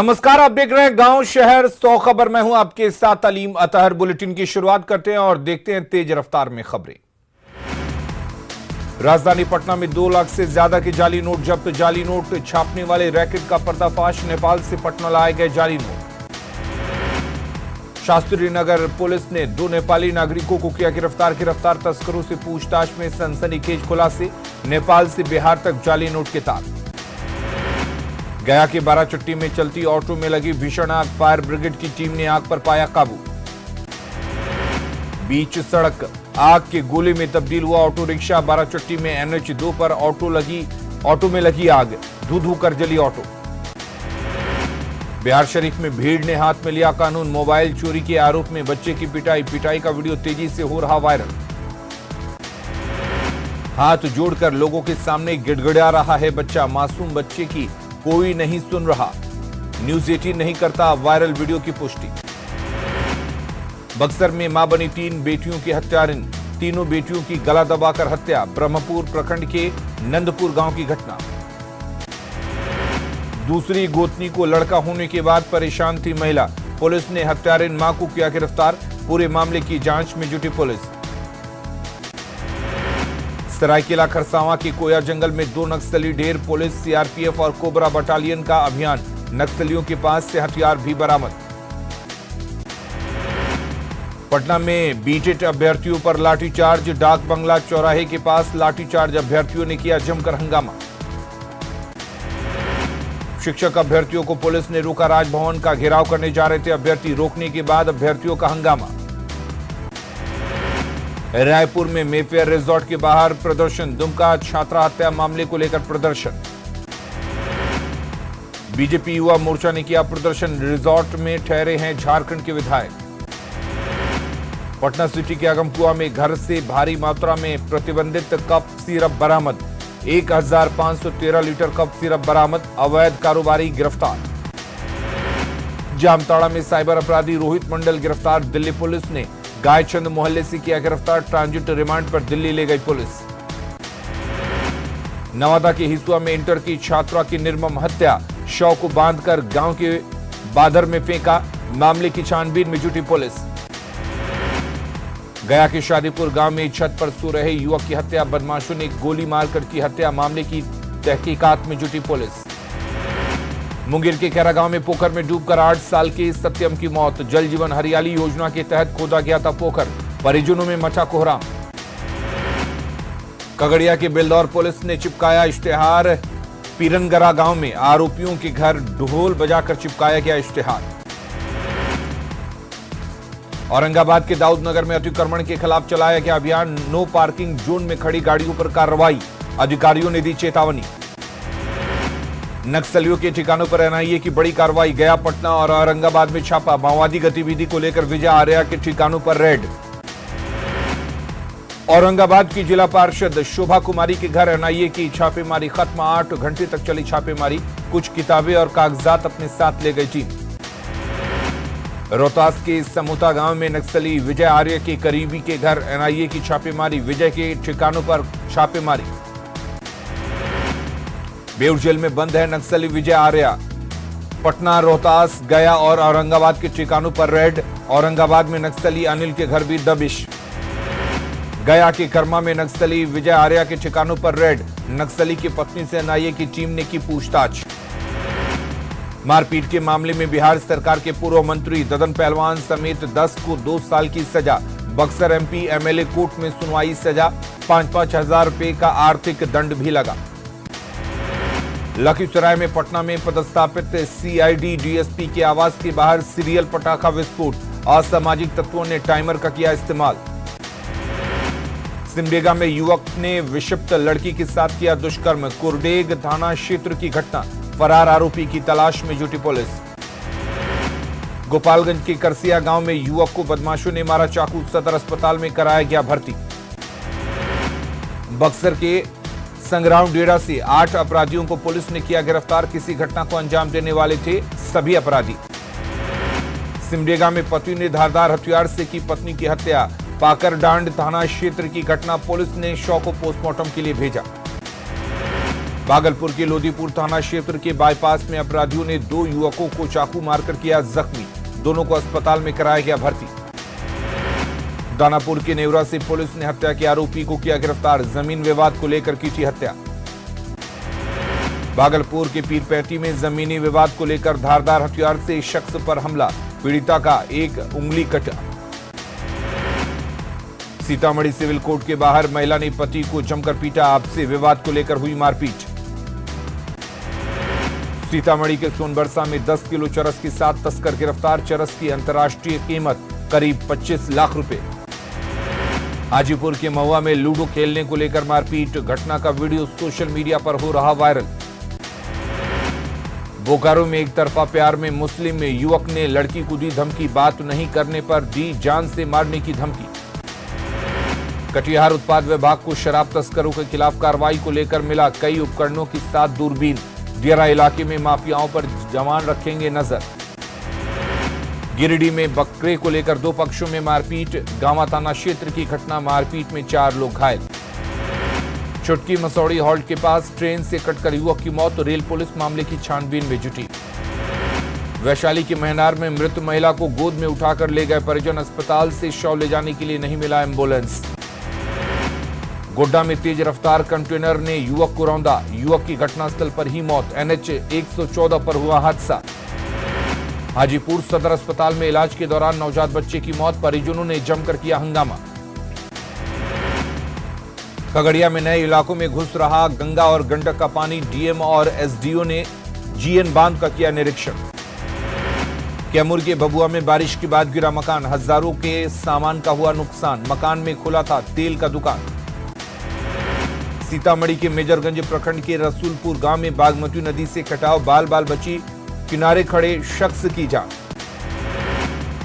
नमस्कार, आप देख रहे हैं गांव शहर 100 खबर। मैं हूं आपके साथ अलीम अतहर। बुलेटिन की शुरुआत करते हैं और देखते हैं तेज रफ्तार में खबरें। राजधानी पटना में 2 लाख से ज्यादा के जाली नोट जब्त। जाली नोट छापने वाले रैकेट का पर्दाफाश। नेपाल से पटना लाए गए जाली नोट। शास्त्री नगर पुलिस ने 2 नेपाली नागरिकों को किया गिरफ्तार। गिरफ्तार तस्करों से पूछताछ में सनसनीखेज खुलासे। नेपाल से बिहार तक जाली नोट के तार। गया के बाराचट्टी में चलती ऑटो में लगी भीषण आग। फायर ब्रिगेड की टीम ने आग पर पाया काबू। बीच सड़क आग के गोले में तब्दील हुआ ऑटो रिक्शा। बाराचट्टी में NH2 पर ऑटो में लगी आग। धू धू कर जली ऑटो। बिहार शरीफ में भीड़ ने हाथ में लिया कानून। मोबाइल चोरी के आरोप में बच्चे की पिटाई का वीडियो तेजी से हो रहा वायरल। हाथ जोड़कर लोगों के सामने गिड़गिड़ा रहा है बच्चा। मासूम बच्चे की कोई नहीं सुन रहा। न्यूज 18 नहीं करता वायरल वीडियो की पुष्टि। बक्सर में मां बनी 3 बेटियों की हत्यारिन। तीनों बेटियों की गला दबाकर हत्या। ब्रह्मपुर प्रखंड के नंदपुर गांव की घटना। दूसरी गोतनी को लड़का होने के बाद परेशान थी महिला। पुलिस ने हत्यारिन मां को किया गिरफ्तार। पूरे मामले की जांच में जुटी पुलिस। सरायकेला खरसावां के कोया जंगल में 2 नक्सली ढेर। पुलिस, CRPF और कोबरा बटालियन का अभियान। नक्सलियों के पास से हथियार भी बरामद। पटना में बीटेट अभ्यर्थियों पर लाठीचार्ज। डाक बंगला चौराहे के पास लाठीचार्ज। अभ्यर्थियों ने किया जमकर हंगामा। शिक्षक अभ्यर्थियों को पुलिस ने रोका। राजभवन का घेराव करने जा रहे थे अभ्यर्थी। रोकने के बाद अभ्यर्थियों का हंगामा। रायपुर में मेफेयर रिजॉर्ट के बाहर प्रदर्शन। दुमका छात्रा हत्या मामले को लेकर प्रदर्शन। बीजेपी युवा मोर्चा ने किया प्रदर्शन। रिजॉर्ट में ठहरे हैं झारखंड के विधायक। पटना सिटी के अगमकुआ में घर से भारी मात्रा में प्रतिबंधित कफ सिरप बरामद। 1513 लीटर कफ सिरप बरामद। अवैध कारोबारी गिरफ्तार। जामताड़ा में साइबर अपराधी रोहित मंडल गिरफ्तार। दिल्ली पुलिस ने गायचंद मोहल्ले से किया गिरफ्तार। ट्रांजिट रिमांड पर दिल्ली ले गई पुलिस। नवादा के हिसुआ में इंटर की छात्रा की निर्मम हत्या। शव को बांधकर गांव के बादर में फेंका। मामले की छानबीन में जुटी पुलिस। गया के शादीपुर गांव में छत पर सो रहे युवक की हत्या। बदमाशों ने गोली मारकर की हत्या। मामले की तहकीकात में जुटी पुलिस। मुंगेर के खैरा गांव में पोखर में डूबकर 8 साल के सत्यम की मौत। जल जीवन हरियाली योजना के तहत खोदा गया था पोखर। परिजनों में मचा कोहराम। कगड़िया के बेलदौर पुलिस ने चिपकाया इश्तेहार। पीरनगरा गांव में आरोपियों के घर ढोल बजाकर चिपकाया गया इश्तेहार। औरंगाबाद के दाऊदनगर में अतिक्रमण के खिलाफ चलाया गया अभियान। नो पार्किंग जोन में खड़ी गाड़ियों पर कार्रवाई। अधिकारियों ने दी चेतावनी। नक्सलियों के ठिकानों पर NIA की बड़ी कार्रवाई। गया, पटना और औरंगाबाद में छापा। माओवादी गतिविधि को लेकर विजय आर्या के ठिकानों पर रेड। औरंगाबाद की जिला पार्षद शोभा कुमारी के घर NIA की छापेमारी खत्म। 8 घंटे तक चली छापेमारी। कुछ किताबें और कागजात अपने साथ ले गई टीम। रोहतास के समूता गांव में नक्सली विजय आर्य के करीबी के घर NIA की छापेमारी। विजय के ठिकानों पर छापेमारी। बेउर जेल में बंद है नक्सली विजय आर्या। पटना, रोहतास, गया और औरंगाबाद के ठिकानों पर रेड। औरंगाबाद में नक्सली अनिल के घर भी दबिश। गया के कर्मा में नक्सली विजय आर्या के ठिकानों पर रेड। नक्सली की पत्नी से NIA की टीम ने की पूछताछ। मारपीट के मामले में बिहार सरकार के पूर्व मंत्री ददन पहलवान समेत 10 को 2 साल की सजा। बक्सर MP MLA कोर्ट में सुनवाई। सजा 5-5 हजार रुपए का आर्थिक दंड भी लगा। लखीसराय में पटना में पदस्थापित CID DSP के आवास के बाहर सीरियल पटाखा विस्फोट। असामाजिक तत्वों ने टाइमर का किया इस्तेमाल। सिमडेगा में युवक ने विक्षिप्त लड़की के साथ किया दुष्कर्म। कुरडेग थाना क्षेत्र की घटना। फरार आरोपी की तलाश में जुटी पुलिस। गोपालगंज के करसिया गांव में युवक को बदमाशों ने मारा चाकू। सदर अस्पताल में कराया गया भर्ती। बक्सर के संग्राम डेरा से 8 अपराधियों को पुलिस ने किया गिरफ्तार। किसी घटना को अंजाम देने वाले थे सभी अपराधी। सिमडेगा में पति ने धारदार हथियार से की पत्नी की हत्या। पाकरडांड थाना क्षेत्र की घटना। पुलिस ने शव को पोस्टमार्टम के लिए भेजा। भागलपुर के लोदीपुर थाना क्षेत्र के बाईपास में अपराधियों ने 2 युवकों को चाकू मारकर किया जख्मी। दोनों को अस्पताल में कराया गया भर्ती। दानापुर के नेवरा से पुलिस ने हत्या के आरोपी को किया गिरफ्तार। जमीन विवाद को लेकर की थी हत्या। भागलपुर के पीरपैंती में जमीनी विवाद को लेकर धारदार हथियार से शख्स पर हमला, पीड़िता का एक उंगली कटा। सीतामढ़ी सिविल कोर्ट के बाहर महिला ने पति को जमकर पीटा, आपसी विवाद को लेकर हुई मारपीट। सीतामढ़ी के सोनबरसा में 10 किलो चरस के साथ तस्कर गिरफ्तार। चरस की अंतर्राष्ट्रीय कीमत करीब 25 लाख रुपए। हाजीपुर के महुआ में लूडो खेलने को लेकर मारपीट, घटना का वीडियो सोशल मीडिया पर हो रहा वायरल। बोकारो में एक तरफा प्यार में मुस्लिम युवक ने लड़की को दी धमकी, बात नहीं करने पर दी जान से मारने की धमकी। कटिहार उत्पाद विभाग को शराब तस्करों के खिलाफ कार्रवाई को लेकर मिला कई उपकरणों के साथ दूरबीन। दियारा इलाके में माफियाओं पर जवान रखेंगे नजर। गिरिडीह में बकरे को लेकर 2 पक्षों में मारपीट, गांवा थाना क्षेत्र की घटना, मारपीट में 4 लोग घायल। चुटकी मसौड़ी हॉल्ट के पास ट्रेन से कटकर युवक की मौत, रेल पुलिस मामले की छानबीन में जुटी। वैशाली के महनार में मृत महिला को गोद में उठाकर ले गए परिजन, अस्पताल से शव ले जाने के लिए नहीं मिला एम्बुलेंस। गोड्डा में तेज रफ्तार कंटेनर ने युवक को रौंदा, युवक की घटनास्थल पर ही मौत। NH 114 पर हुआ हादसा। हाजीपुर सदर अस्पताल में इलाज के दौरान नवजात बच्चे की मौत, परिजनों ने जमकर किया हंगामा। खगड़िया में नए इलाकों में घुस रहा गंगा और गंडक का पानी, डीएम और एसडीओ ने जीएन बांध का किया निरीक्षण। कैमूर के भभुआ में बारिश के बाद गिरा मकान, हजारों के सामान का हुआ नुकसान, मकान में खुला था तेल का दुकान। सीतामढ़ी के मेजरगंज प्रखंड के रसूलपुर गांव में बागमती नदी से कटाव, बाल बाल बची किनारे खड़े शख्स की जान।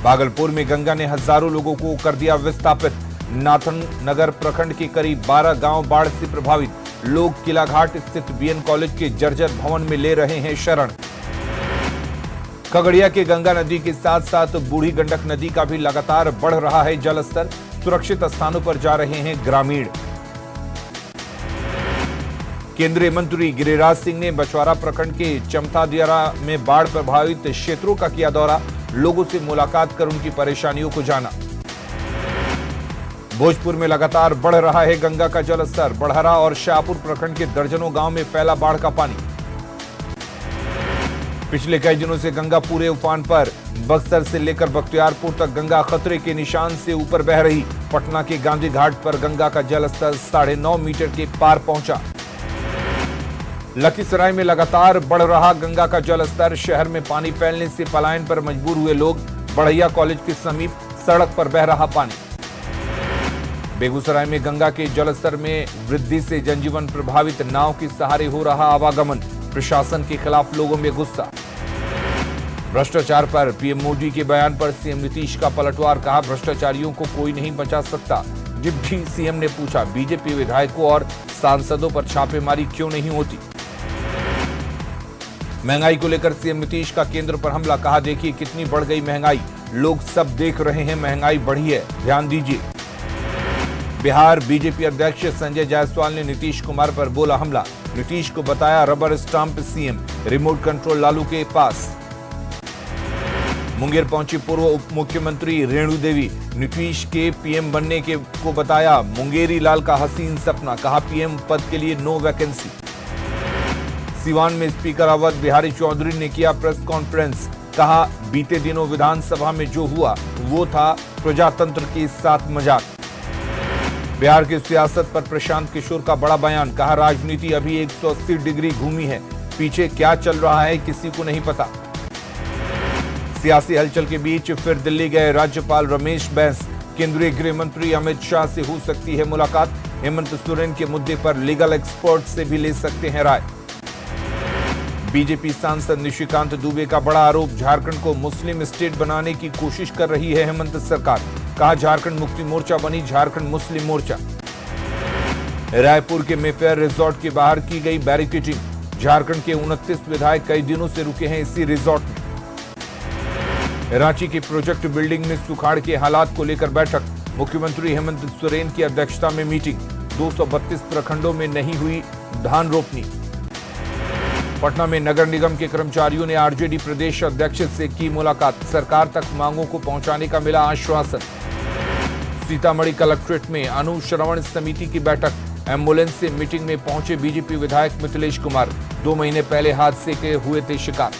भागलपुर में गंगा ने हजारों लोगों को कर दिया विस्थापित। नाथन नगर प्रखंड के करीब 12 गांव बाढ़ से प्रभावित, लोग किला घाट स्थित बीएन कॉलेज के जर्जर भवन में ले रहे हैं शरण। खगड़िया के गंगा नदी के साथ साथ बूढ़ी गंडक नदी का भी लगातार बढ़ रहा है जलस्तर, सुरक्षित स्थानों पर जा रहे हैं ग्रामीण। केंद्रीय मंत्री गिरिराज सिंह ने बछवाड़ा प्रखंड के चमथा दियारा में बाढ़ प्रभावित क्षेत्रों का किया दौरा, लोगों से मुलाकात कर उनकी परेशानियों को जाना। भोजपुर में लगातार बढ़ रहा है गंगा का जलस्तर, बढ़हरा और शाहपुर प्रखंड के दर्जनों गांव में फैला बाढ़ का पानी। पिछले कई दिनों से गंगा पूरे उफान पर, बक्सर से लेकर बख्तियारपुर तक गंगा खतरे के निशान से ऊपर बह रही। पटना के गांधी घाट पर गंगा का जलस्तर 9.5 मीटर के पार पहुंचा। लखीसराय में लगातार बढ़ रहा गंगा का जलस्तर, शहर में पानी फैलने से पलायन पर मजबूर हुए लोग। बढ़ैया कॉलेज के समीप सड़क पर बह रहा पानी। बेगूसराय में गंगा के जलस्तर में वृद्धि से जनजीवन प्रभावित, नाव के सहारे हो रहा आवागमन, प्रशासन के खिलाफ लोगों में गुस्सा। भ्रष्टाचार पर पीएम मोदी के बयान पर सीएम नीतीश का पलटवार, कहा भ्रष्टाचारियों को कोई नहीं बचा सकता। डिप्टी सीएम ने पूछा बीजेपी विधायकों और सांसदों पर छापेमारी क्यों नहीं होती। महंगाई को लेकर सीएम नीतीश का केंद्र पर हमला, कहा देखिए कितनी बढ़ गई महंगाई, लोग सब देख रहे हैं महंगाई बढ़ी है, ध्यान दीजिए। बिहार बीजेपी अध्यक्ष संजय जायसवाल ने नीतीश कुमार पर बोला हमला, नीतीश को बताया rubber stamp CM, remote control Lalu के पास। मुंगेर पहुंची पूर्व उप मुख्यमंत्री रेणु देवी, नीतीश के पीएम बनने को बताया मुंगेरी लाल का हसीन सपना, कहा पीएम पद के लिए नो वैकेंसी। सिवान में स्पीकर अवध बिहारी चौधरी ने किया प्रेस कॉन्फ्रेंस, कहा बीते दिनों विधानसभा में जो हुआ वो था प्रजातंत्र के साथ मजाक। बिहार की सियासत पर प्रशांत किशोर का बड़ा बयान, कहा राजनीति अभी 180 डिग्री घूमी है, पीछे क्या चल रहा है किसी को नहीं पता। सियासी हलचल के बीच फिर दिल्ली गए राज्यपाल रमेश बैस, केंद्रीय गृह मंत्री अमित शाह से हो सकती है मुलाकात, हेमंत सोरेन के मुद्दे पर लीगल एक्सपर्ट से भी ले सकते हैं राय। बीजेपी सांसद निशिकांत दुबे का बड़ा आरोप, झारखंड को मुस्लिम स्टेट बनाने की कोशिश कर रही है हेमंत सरकार, कहा झारखंड मुक्ति मोर्चा बनी झारखंड मुस्लिम मोर्चा। रायपुर के मेफेयर रिजॉर्ट के बाहर की गई बैरिकेडिंग, झारखंड के 29 विधायक कई दिनों से रुके हैं इसी रिजॉर्ट में। रांची की प्रोजेक्ट बिल्डिंग में सुखाड़ के हालात को लेकर बैठक, मुख्यमंत्री हेमंत सोरेन की अध्यक्षता में मीटिंग, 232 प्रखंडों में नहीं हुई धान रोपनी। पटना में नगर निगम के कर्मचारियों ने आरजेडी प्रदेश अध्यक्ष से की मुलाकात, सरकार तक मांगों को पहुंचाने का मिला आश्वासन। सीतामढ़ी कलेक्ट्रेट में अनुश्रवण समिति की बैठक, एम्बुलेंस से मीटिंग में पहुंचे बीजेपी विधायक मिथिलेश कुमार, 2 महीने पहले हादसे के हुए थे शिकार।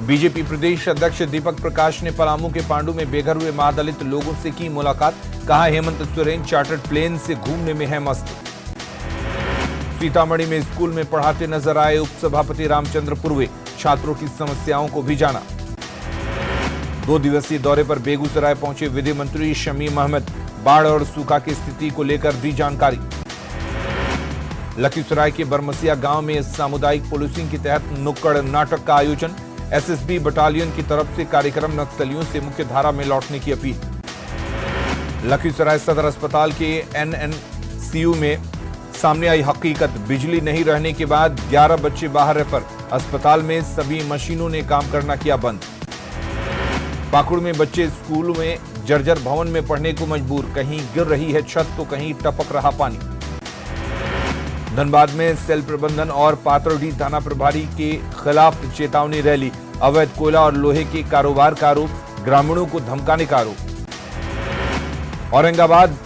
बीजेपी प्रदेश अध्यक्ष दीपक प्रकाश ने पलामू के पांडु में बेघर हुए महादलित लोगों से की मुलाकात, कहा हेमंत सोरेन चार्टर्ड प्लेन से घूमने में है मस्त। सीतामढ़ी में स्कूल में पढ़ाते नजर आए उपसभापति रामचंद्र पूर्वे, छात्रों की समस्याओं को भी जाना। 2 दिवसीय दौरे पर बेगूसराय पहुंचे विधि मंत्री शमीम अहमद, बाढ़ और सूखा की स्थिति को लेकर दी जानकारी। लखीसराय के बरमसिया गांव में सामुदायिक पुलिसिंग के तहत नुक्कड़ नाटक का आयोजन, एसएसबी बटालियन की तरफ से कार्यक्रम, नक्सलियों से मुख्य धारा में लौटने की अपील। लखीसराय सदर अस्पताल के एनएनसीयू में सामने आई हकीकत, बिजली नहीं रहने के बाद 11 बच्चे बाहर रेफर, अस्पताल में सभी मशीनों ने काम करना किया बंद। पाकुड़ में बच्चे स्कूल में जर्जर भवन में पढ़ने को मजबूर, कहीं गिर रही है छत तो कहीं टपक रहा पानी। धनबाद में सेल प्रबंधन और पाथरडीह थाना प्रभारी के खिलाफ चेतावनी रैली, अवैध कोयला और लोहे के कारोबार का आरोप, ग्रामीणों को धमकाने का आरोप। औरंगाबाद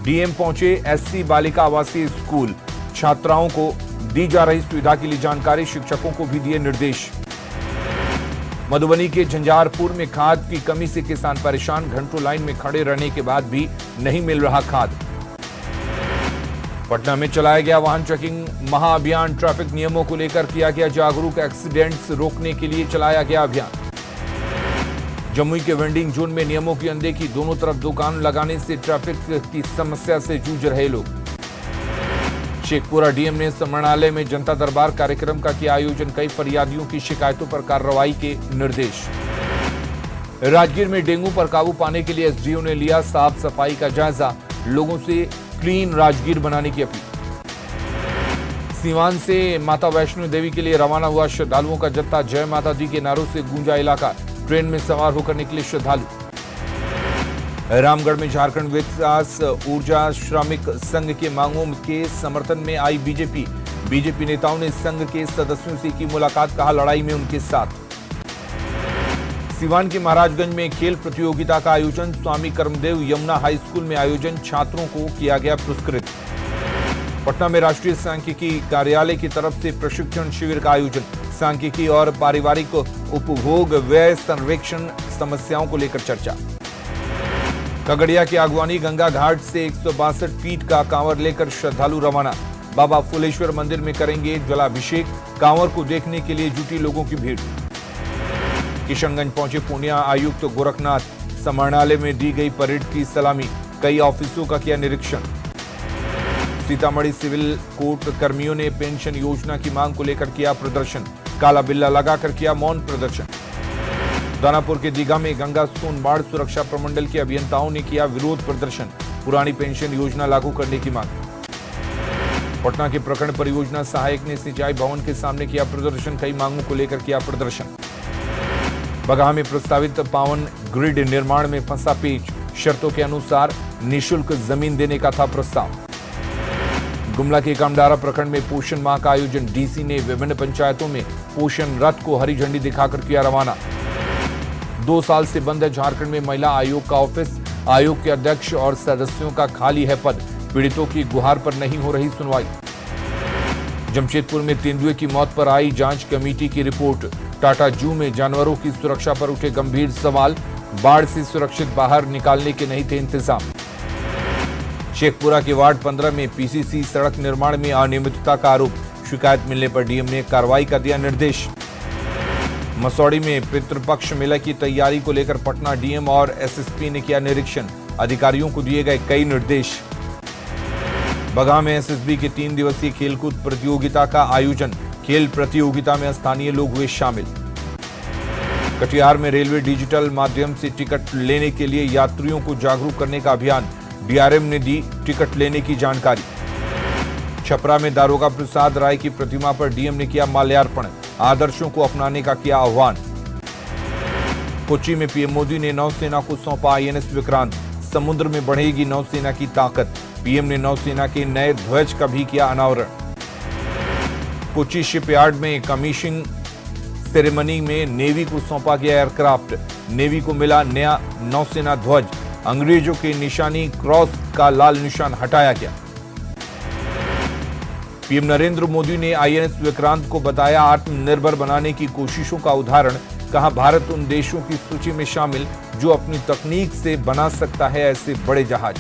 डीएम पहुंचे एससी बालिका आवासीय स्कूल, छात्राओं को दी जा रही सुविधा के लिए जानकारी, शिक्षकों को भी दिए निर्देश। मधुबनी के झंझारपुर में खाद की कमी से किसान परेशान, घंटों लाइन में खड़े रहने के बाद भी नहीं मिल रहा खाद। पटना में चलाया गया वाहन चेकिंग महाअभियान, ट्रैफिक नियमों को लेकर किया गया जागरूक, एक्सीडेंट्स रोकने के लिए चलाया गया अभियान। जमुई के वेंडिंग जोन में नियमों की अनदेखी, दोनों तरफ दुकान लगाने से ट्रैफिक की समस्या से जूझ रहे लोग। शेखपुरा डीएम ने समरणालय में जनता दरबार कार्यक्रम का किया आयोजन, कई फरियादियों की शिकायतों पर कार्रवाई के निर्देश। राजगीर में डेंगू पर काबू पाने के लिए एसडीओ ने लिया साफ सफाई का जायजा, लोगों से क्लीन राजगीर बनाने की अपील। सीवान से माता वैष्णो देवी के लिए रवाना हुआ श्रद्धालुओं का जत्था, जय माता दी के नारों से गूंजा इलाका, ट्रेन में सवार होकर निकले श्रद्धालु। रामगढ़ में झारखंड विकास ऊर्जा श्रमिक संघ के मांगों के समर्थन में आई बीजेपी, बीजेपी नेताओं ने संघ के सदस्यों से की मुलाकात, कहा लड़ाई में उनके साथ। सीवान के महाराजगंज में खेल प्रतियोगिता का आयोजन, स्वामी कर्मदेव यमुना हाई स्कूल में आयोजन, छात्रों को किया गया पुरस्कृत। पटना में राष्ट्रीय सांख्यिकी कार्यालय की तरफ से प्रशिक्षण शिविर का आयोजन, सांख्यिकी और पारिवारिक उपभोग व्यय सर्वेक्षण समस्याओं को लेकर चर्चा। खगड़िया की आगवानी गंगा घाट से 162 फीट का कांवर लेकर श्रद्धालु रवाना, बाबा फुलेश्वर मंदिर में करेंगे जलाभिषेक, कांवर को देखने के लिए जुटी लोगों की भीड़। किशनगंज पहुंचे पूर्णिया आयुक्त गोरखनाथ, समरणालय में दी गई परेड की सलामी, कई ऑफिसों का किया निरीक्षण। सीतामढ़ी सिविल कोर्ट कर्मियों ने पेंशन योजना की मांग को लेकर किया प्रदर्शन, काला बिल्ला लगाकर किया मौन प्रदर्शन। दानापुर के दीघा में गंगा सोन बाढ़ सुरक्षा प्रमंडल के अभियंताओं ने किया विरोध प्रदर्शन, पुरानी पेंशन योजना लागू करने की मांग। पटना के प्रखंड परियोजना सहायक ने सिंचाई भवन के सामने किया प्रदर्शन, कई मांगों को लेकर किया प्रदर्शन। बगहा में प्रस्तावित पावन ग्रिड निर्माण में फंसा पेच, शर्तों के अनुसार निःशुल्क जमीन देने का था प्रस्ताव। गुमला के कामडारा प्रखंड में पोषण माह का आयोजन, डीसी ने विभिन्न पंचायतों में पोषण रथ को हरी झंडी दिखाकर किया रवाना। 2 साल से बंद है झारखंड में महिला आयोग का ऑफिस, आयोग के अध्यक्ष और सदस्यों का खाली है पद, पीड़ितों की गुहार पर नहीं हो रही सुनवाई। जमशेदपुर में तेंदुए की मौत पर आई जांच कमेटी की रिपोर्ट, टाटा जू में जानवरों की सुरक्षा पर उठे गंभीर सवाल, बाढ़ से सुरक्षित बाहर निकालने के नहीं थे इंतजाम। शेखपुरा के वार्ड 15 में पीसीसी सड़क निर्माण में अनियमितता का आरोप, शिकायत मिलने पर डीएम ने कार्रवाई का दिया निर्देश। मसौड़ी में पितृपक्ष मेला की तैयारी को लेकर पटना डीएम और एसएसपी ने किया निरीक्षण, अधिकारियों को दिए गए कई निर्देश। बगहा में एसएसबी के 3 दिवसीय खेलकूद प्रतियोगिता का आयोजन, खेल प्रतियोगिता में स्थानीय लोग हुए शामिल। कटिहार में रेलवे डिजिटल माध्यम से टिकट लेने के लिए यात्रियों को जागरूक करने का अभियान, डीआरएम ने दी टिकट लेने की जानकारी। छपरा में दारोगा प्रसाद राय की प्रतिमा पर डीएम ने किया माल्यार्पण, आदर्शों को अपनाने का किया आह्वान। कोच्चि में पीएम मोदी ने नौसेना को सौंपा आईएनएस विक्रांत, समुद्र में बढ़ेगी नौसेना की ताकत, पीएम ने नौसेना के नए ध्वज का भी किया अनावरण। कोची शिपयार्ड में कमीशनिंग सेरेमनी में नेवी को सौंपा गया एयरक्राफ्ट। नेवी को मिला नया नौसेना ध्वज। अंग्रेजों की निशानी क्रॉस का लाल निशान हटाया गया। पीएम नरेंद्र मोदी ने आईएनएस विक्रांत को बताया आत्मनिर्भर बनाने की कोशिशों का उदाहरण। कहा भारत उन देशों की सूची में शामिल जो अपनी तकनीक से बना सकता है ऐसे बड़े जहाज।